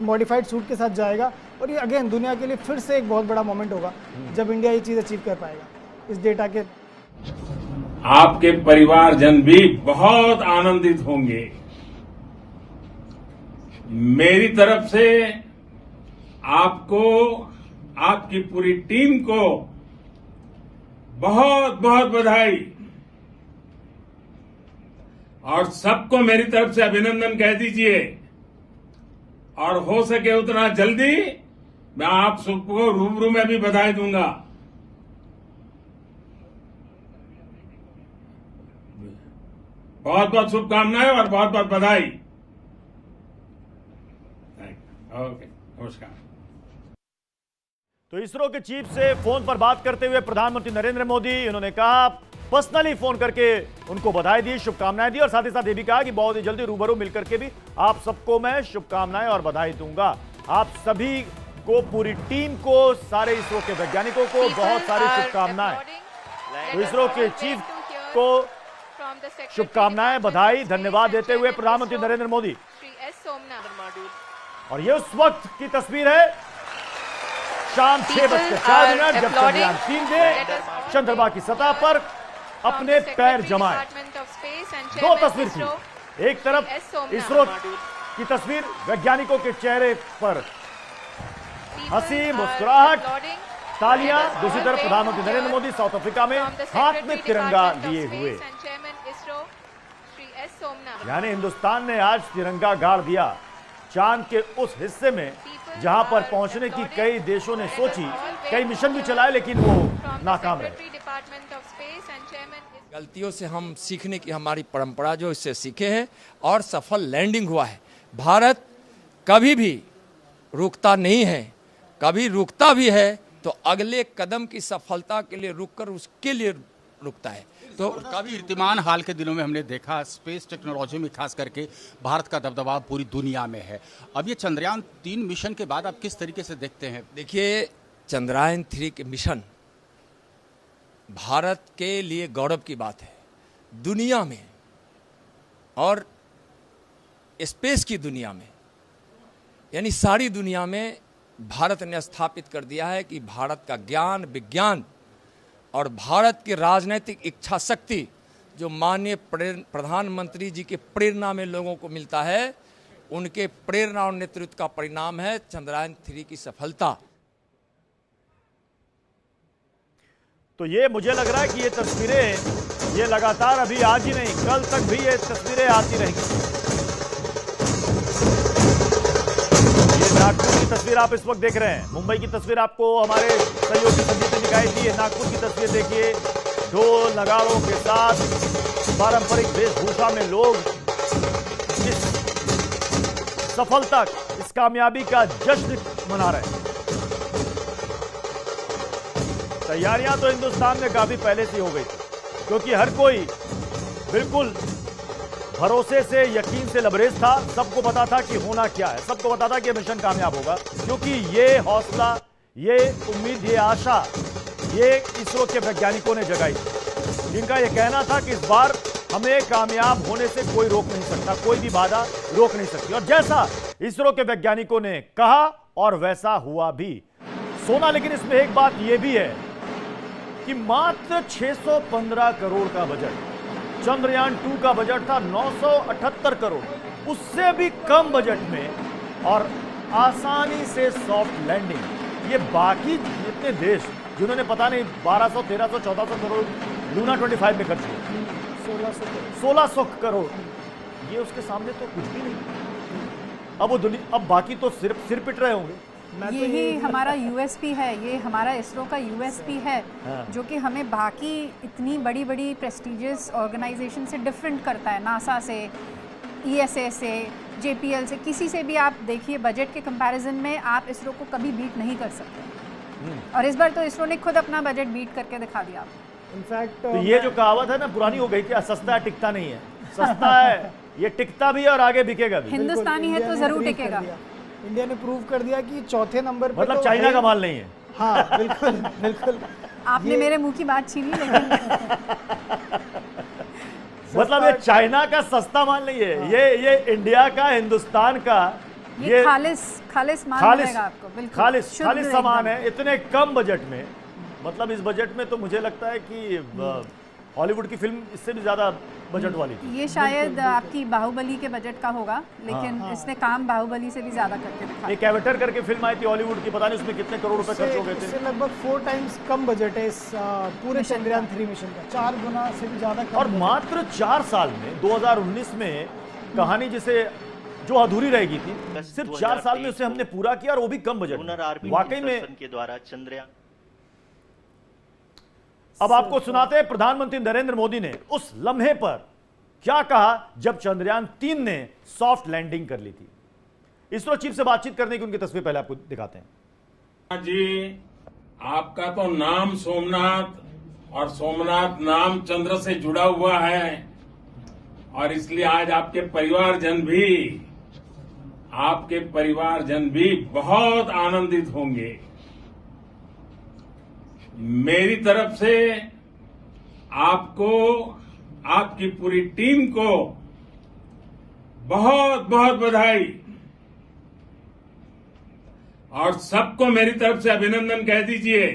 Modified suit के साथ जाएगा और ये अगेन दुनिया के लिए फिर से एक बहुत बड़ा मोमेंट होगा जब इंडिया ये चीज़ अचीव कर पाएगा इस डेटा के। आपके परिवारजन भी बहुत आनंदित होंगे। मेरी तरफ से आपको, आपकी पूरी टीम को बहुत बहुत बधाई और सबको मेरी तरफ से अभिनंदन कह दीजिए और हो सके उतना जल्दी मैं आप सबको रूबरू में भी बधाई दूंगा। बहुत बहुत शुभकामनाएं और बहुत बहुत बधाई। ओके, नमस्कार। तो इसरो के चीफ से फोन पर बात करते हुए प्रधानमंत्री नरेंद्र मोदी, उन्होंने कहा, पर्सनली फोन करके उनको बधाई दी, शुभकामनाएं दी और साथ ही साथ ये भी कहा कि बहुत ही जल्दी रूबरू मिलकर के भी आप सबको मैं शुभकामनाएं और बधाई दूंगा। आप सभी को, पूरी टीम को, सारे इसरो के वैज्ञानिकों को बहुत सारी शुभकामनाएं। तो इसरो के चीफ को शुभकामनाएं, बधाई, धन्यवाद देते हुए प्रधानमंत्री नरेंद्र मोदी। और ये उस वक्त की तस्वीर है शाम 6:04 जब चंद्रयान 3 ने चंद्रमा की सतह पर अपने पैर जमाए। दो तस्वीर थी, एक तरफ इसरो की तस्वीर, वैज्ञानिकों के चेहरे पर हंसी, मुस्कुराहट, तालियां, दूसरी तरफ प्रधानमंत्री नरेंद्र मोदी साउथ अफ्रीका में हाथ में तिरंगा लिए हुए। यानी हिंदुस्तान ने आज तिरंगा गाड़ दिया चांद के उस हिस्से में जहां पर पहुंचने की कई देशों ने सोची, कई मिशन भी चलाए, लेकिन वो नाकाम रहे। गलतियों से हम सीखने की हमारी परंपरा जो, इससे सीखे हैं और सफल लैंडिंग हुआ है। भारत कभी भी रुकता नहीं है, कभी रुकता भी है तो अगले कदम की सफलता के लिए रुककर उसके लिए रुकता है। तो काफी कीर्तिमान हाल के दिनों में हमने देखा, स्पेस टेक्नोलॉजी में खास करके भारत का दबदबा पूरी दुनिया में है। अब ये चंद्रयान 3 मिशन के बाद आप किस तरीके से देखते हैं? देखिए, चंद्रयान 3 के मिशन भारत के लिए गौरव की बात है। दुनिया में और स्पेस की दुनिया में, यानी सारी दुनिया में भारत ने स्थापित कर दिया है कि भारत का ज्ञान, विज्ञान और भारत की राजनीतिक इच्छा शक्ति जो माननीय प्रधानमंत्री जी के प्रेरणा में लोगों को मिलता है, उनके प्रेरणा और नेतृत्व का परिणाम है चंद्रयान 3 की सफलता। तो ये मुझे लग रहा है कि ये तस्वीरें ये लगातार अभी आज ही नहीं, कल तक भी ये तस्वीरें आती रहेंगी। ये नागपुर की तस्वीर आप इस वक्त देख रहे हैं, मुंबई की तस्वीर आपको हमारे सहयोगी संदीप ने दिखाई थी। नागपुर की तस्वीर देखिए, ढोल नगाड़ों के साथ पारंपरिक वेशभूषा में लोग इस सफलता, इस कामयाबी का जश्न मना रहे हैं। तैयारियां तो हिंदुस्तान में काफी पहले से हो गई थी, क्योंकि हर कोई बिल्कुल भरोसे से, यकीन से लबरेज था। सबको पता था कि होना क्या है, सबको पता था कि मिशन कामयाब होगा, क्योंकि ये हौसला, ये उम्मीद, ये आशा ये इसरो के वैज्ञानिकों ने जगाई थी, जिनका ये कहना था कि इस बार हमें कामयाब होने से कोई रोक नहीं सकता, कोई भी बाधा रोक नहीं सकती। और जैसा इसरो के वैज्ञानिकों ने कहा और वैसा हुआ भी। सोना, लेकिन इसमें एक बात यह भी है कि मात्र 615 करोड़ का बजट, चंद्रयान 2 का बजट था 978 करोड़, उससे भी कम बजट में और आसानी से सॉफ्ट लैंडिंग। ये बाकी जितने देश जिन्होंने पता नहीं 1200, 1300, 1400 करोड़ लूना 25 में खर्च किया, 1600 करोड़, ये उसके सामने तो कुछ भी नहीं। अब वो दुनिया, अब बाकी तो सिर पिट रहे होंगे। यही हमारा यूएसपी है, ये हमारा इसरो का यूएसपी है, जो कि हमें बाकी इतनी बड़ी बड़ी प्रेस्टिजियस ऑर्गेनाइजेशन से डिफरेंट करता है। नासा से, ईएसए से, जेपीएल से, किसी से भी आप देखिए, बजट के कंपैरिजन में आप इसरो को कभी बीट नहीं कर सकते। और इस बार तो इसरो ने खुद अपना बजट बीट करके दिखा दिया। इनफैक्ट तो ये जो कहावत है ना, पुरानी हो गई, क्या सस्ता है टिकता नहीं है। सस्ता है, ये टिकता भी और आगे बिकेगा भी। हिंदुस्तानी है तो जरूर टिकेगा। इंडिया ने प्रूव कर दिया कि चौथे नंबर पर, मतलब तो चाइना का माल नहीं है। हाँ बिल्कुल बिल्कुल। आपने मेरे मुंह की बात छीनी, लेकिन मतलब ये चाइना का सस्ता माल नहीं है, ये इंडिया का, हिंदुस्तान का ये खालिस माल खालिस मिलेगा आपको, बिल्कुल खालिस शुद्ध खालिस सामान एकदम। है इतने कम बजट में। मतलब इस बजट में तो मुझे लगता है कि हॉलीवुड की फिल्म इससे भी ज्यादा बजट वाली थी। ये शायद आपकी बाहुबली के बजट का होगा, लेकिन इसने काम बाहुबली से भी ज्यादा करके दिखाया। एक एवेटर करके फिल्म आई थी हॉलीवुड की, पता नहीं उसमें कितने करोड़ रुपए खर्च हो गए इससे थे। लगभग 4 टाइम्स कम बजट है इस पूरे चंद्रयान 3 मिशन का, 4 गुना से भी ज्यादा कम और बजट। मात्र 4 साल में 2019 में कहानी जिसे जो अधूरी रह गई थी, सिर्फ 4 साल में उसे हमने पूरा किया, और वो भी कम बजट में। वाकई में के द्वारा चंद्रयान। अब आपको सुनाते हैं प्रधानमंत्री नरेंद्र मोदी ने उस लम्हे पर क्या कहा जब चंद्रयान 3 ने सॉफ्ट लैंडिंग कर ली थी। इसरो चीफ से बातचीत करने की उनकी तस्वीर पहले आपको दिखाते हैं। जी, आपका तो नाम सोमनाथ, और सोमनाथ नाम चंद्र से जुड़ा हुआ है, और इसलिए आज आपके परिवारजन भी बहुत आनंदित होंगे। मेरी तरफ से आपको, आपकी पूरी टीम को बहुत बहुत बधाई, और सबको मेरी तरफ से अभिनंदन कह दीजिए।